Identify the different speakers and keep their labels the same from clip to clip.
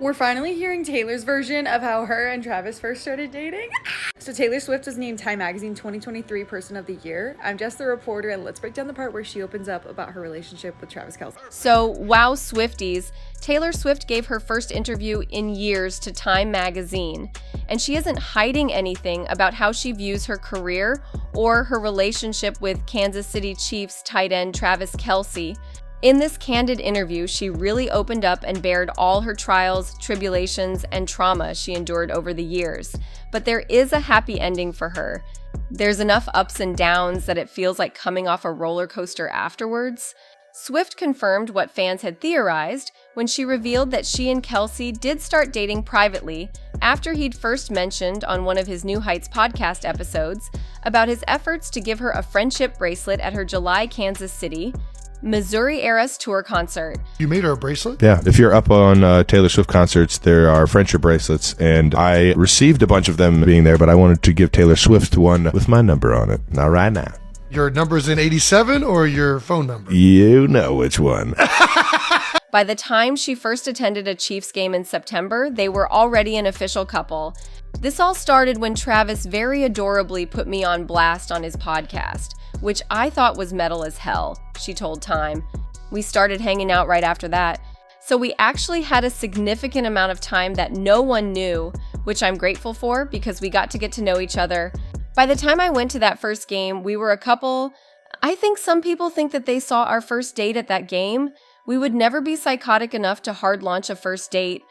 Speaker 1: We're finally hearing Taylor's version of how her and Travis first started dating. So Taylor Swift was named Time Magazine 2023 Person of the Year. I'm Jess the reporter, and let's break down the part where she opens up about her relationship with Travis Kelce.
Speaker 2: So, Wow Swifties, Taylor Swift gave her first interview in years to Time Magazine, and she isn't hiding anything about how she views her career or her relationship with Kansas City Chiefs tight end Travis Kelce. In this candid interview, she really opened up and bared all her trials, tribulations, and trauma she endured over the years. But there is a happy ending for her. There's enough ups and downs that it feels like coming off a roller coaster afterwards. Swift confirmed what fans had theorized when she revealed that she and Kelce did start dating privately after he'd first mentioned on one of his New Heights podcast episodes about his efforts to give her a friendship bracelet at her July Kansas City, Missouri Eras Tour concert.
Speaker 3: You made her a bracelet?
Speaker 4: Yeah, if you're up on Taylor Swift concerts, there are friendship bracelets, and I received a bunch of them being there, but I wanted to give Taylor Swift one with my number on it. Not right now.
Speaker 3: Your number's in 87 or your phone number?
Speaker 4: You know which one.
Speaker 2: By the time she first attended a Chiefs game in September, they were already an official couple. This all started when Travis very adorably put me on blast on his podcast, which I thought was metal as hell, she told Time. We started hanging out right after that. So we actually had a significant amount of time that no one knew, which I'm grateful for because we got to get to know each other. By the time I went to that first game, we were a couple. I think some people think that they saw our first date at that game. We would never be psychotic enough to hard launch a first date.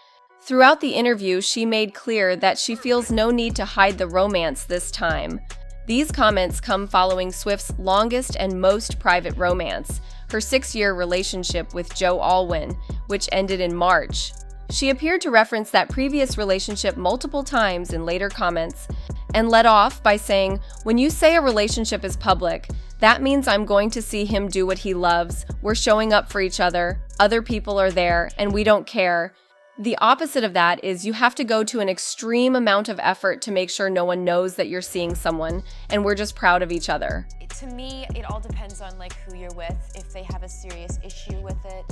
Speaker 2: Throughout the interview, she made clear that she feels no need to hide the romance this time. These comments come following Swift's longest and most private romance, her 6-year relationship with Joe Alwyn, which ended in March. She appeared to reference that previous relationship multiple times in later comments, and led off by saying, "When you say a relationship is public, that means I'm going to see him do what he loves. We're showing up for each other. Other people are there, and we don't care. The opposite of that is you have to go to an extreme amount of effort to make sure no one knows that you're seeing someone, and we're just proud of each other."
Speaker 5: To me, it all depends on who you're with. If they have a serious issue with it,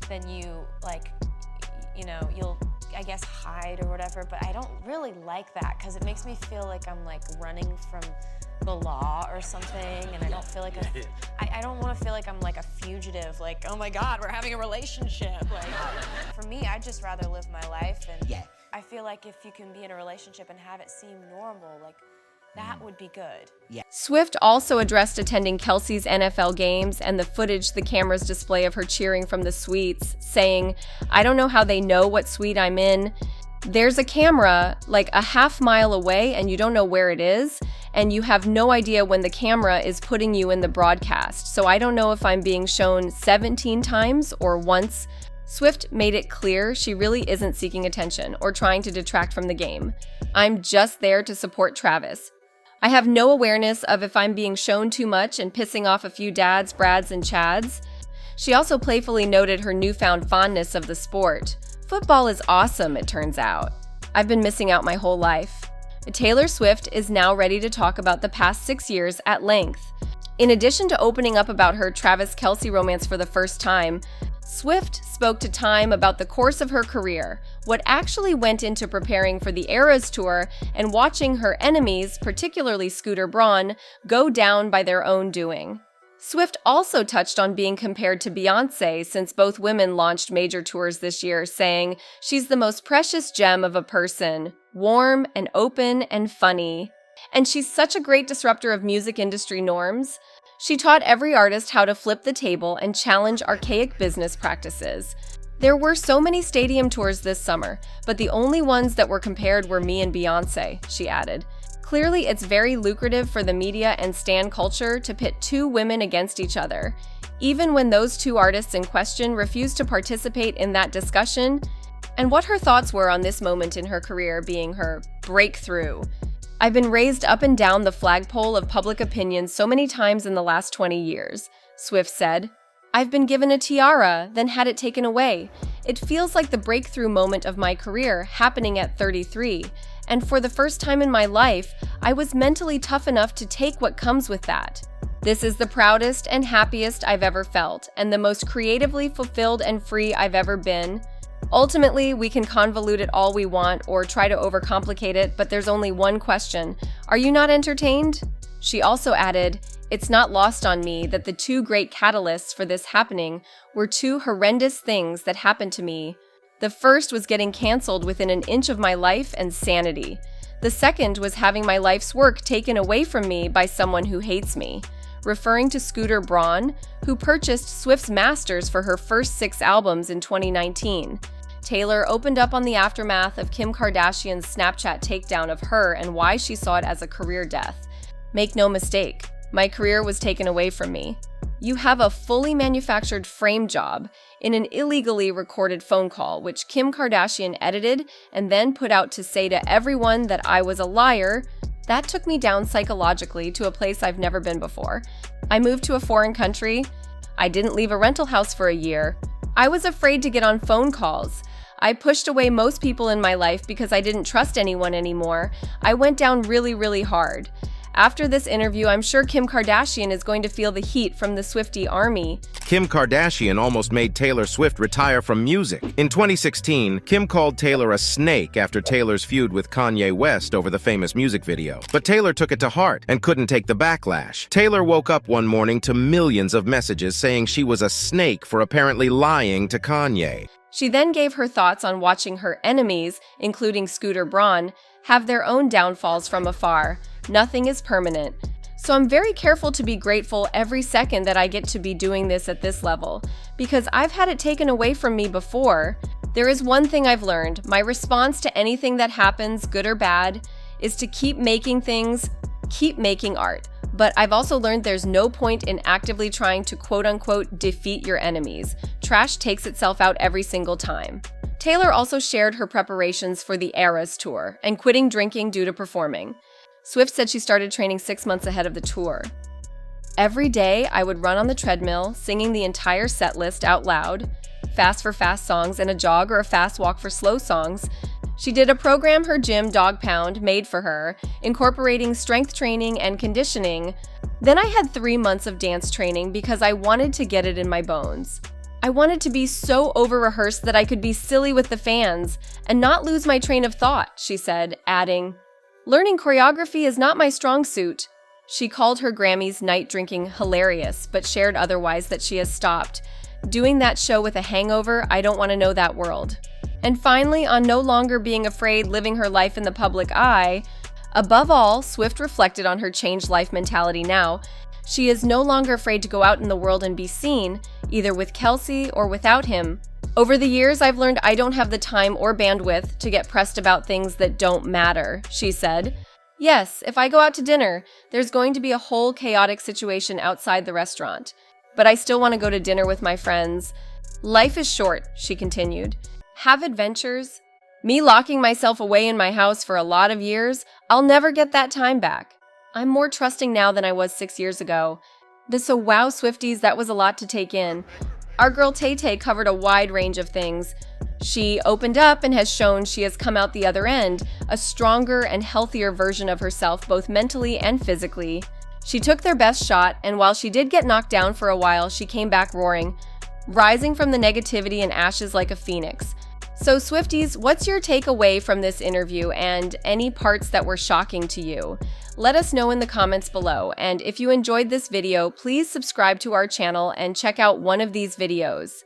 Speaker 5: then you'll, I guess, hide or whatever, but I don't really like that because it makes me feel like I'm running from the law or something, and I don't feel like I don't want to feel like I'm a fugitive, oh my God, we're having a relationship. For me, I'd just rather live my life, and I feel like if you can be in a relationship and have it seem normal, that would be good.
Speaker 2: Yeah. Swift also addressed attending Kelce's NFL games and the footage the cameras display of her cheering from the suites, saying, "I don't know how they know what suite I'm in. There's a camera a half mile away and you don't know where it is, and you have no idea when the camera is putting you in the broadcast. So I don't know if I'm being shown 17 times or once." Swift made it clear she really isn't seeking attention or trying to detract from the game. "I'm just there to support Travis. I have no awareness of if I'm being shown too much and pissing off a few dads, Brads, and Chads." She also playfully noted her newfound fondness of the sport. "Football is awesome, it turns out. I've been missing out my whole life." Taylor Swift is now ready to talk about the past 6 years at length. In addition to opening up about her Travis Kelce romance for the first time, Swift spoke to Time about the course of her career, what actually went into preparing for the Eras Tour, and watching her enemies, particularly Scooter Braun, go down by their own doing. Swift also touched on being compared to Beyoncé since both women launched major tours this year, saying, "She's the most precious gem of a person, warm and open and funny. And she's such a great disruptor of music industry norms. She taught every artist how to flip the table and challenge archaic business practices. There were so many stadium tours this summer, but the only ones that were compared were me and Beyoncé," she added. Clearly, it's very lucrative for the media and stan culture to pit two women against each other, even when those two artists in question refused to participate in that discussion, and what her thoughts were on this moment in her career being her breakthrough. "I've been raised up and down the flagpole of public opinion so many times in the last 20 years, Swift said. "I've been given a tiara, then had it taken away. It feels like the breakthrough moment of my career happening at 33, and for the first time in my life, I was mentally tough enough to take what comes with that. This is the proudest and happiest I've ever felt, and the most creatively fulfilled and free I've ever been. Ultimately, we can convolute it all we want or try to overcomplicate it, but there's only one question. Are you not entertained? She also added, "It's not lost on me that the two great catalysts for this happening were two horrendous things that happened to me. The first was getting canceled within an inch of my life and sanity. The second was having my life's work taken away from me by someone who hates me," referring to Scooter Braun, who purchased Swift's masters for her first 6 albums in 2019. Taylor opened up on the aftermath of Kim Kardashian's Snapchat takedown of her and why she saw it as a career death. "Make no mistake, my career was taken away from me. You have a fully manufactured frame job in an illegally recorded phone call, which Kim Kardashian edited and then put out to say to everyone that I was a liar. That took me down psychologically to a place I've never been before. I moved to a foreign country. I didn't leave a rental house for a year. I was afraid to get on phone calls. I pushed away most people in my life because I didn't trust anyone anymore. I went down really, really hard. After this interview, I'm sure Kim Kardashian is going to feel the heat from the Swiftie army."
Speaker 6: Kim Kardashian almost made Taylor Swift retire from music. In 2016, Kim called Taylor a snake after Taylor's feud with Kanye West over the famous music video. But Taylor took it to heart and couldn't take the backlash. Taylor woke up one morning to millions of messages saying she was a snake for apparently lying to Kanye.
Speaker 2: She then gave her thoughts on watching her enemies, including Scooter Braun, have their own downfalls from afar. Nothing is permanent. So I'm very careful to be grateful every second that I get to be doing this at this level, because I've had it taken away from me before. There is one thing I've learned. My response to anything that happens, good or bad, is to keep making things, keep making art. But I've also learned there's no point in actively trying to quote-unquote defeat your enemies. Trash takes itself out every single time. Taylor also shared her preparations for the Eras tour and quitting drinking due to performing. Swift said she started training 6 months ahead of the tour. "Every day, I would run on the treadmill, singing the entire set list out loud, fast for fast songs and a jog or a fast walk for slow songs. She did a program her gym, Dog Pound, made for her, incorporating strength training and conditioning. Then I had 3 months of dance training because I wanted to get it in my bones. I wanted to be so over-rehearsed that I could be silly with the fans and not lose my train of thought," she said, adding, "Learning choreography is not my strong suit." She called her Grammys night drinking hilarious, but shared otherwise that she has stopped. "Doing that show with a hangover, I don't want to know that world." And finally, on no longer being afraid living her life in the public eye, above all, Swift reflected on her changed life mentality now. She is no longer afraid to go out in the world and be seen, either with Kelce or without him. "Over the years, I've learned I don't have the time or bandwidth to get pressed about things that don't matter," she said. "Yes, if I go out to dinner, there's going to be a whole chaotic situation outside the restaurant. But I still want to go to dinner with my friends. Life is short," she continued. "Have adventures. Me locking myself away in my house for a lot of years, I'll never get that time back. I'm more trusting now than I was 6 years ago." So wow, Swifties, that was a lot to take in. Our girl Tay-Tay covered a wide range of things. She opened up and has shown she has come out the other end, a stronger and healthier version of herself, both mentally and physically. She took their best shot, and while she did get knocked down for a while, she came back roaring, rising from the negativity and ashes like a phoenix. So Swifties, what's your takeaway from this interview and any parts that were shocking to you? Let us know in the comments below, and if you enjoyed this video, please subscribe to our channel and check out one of these videos.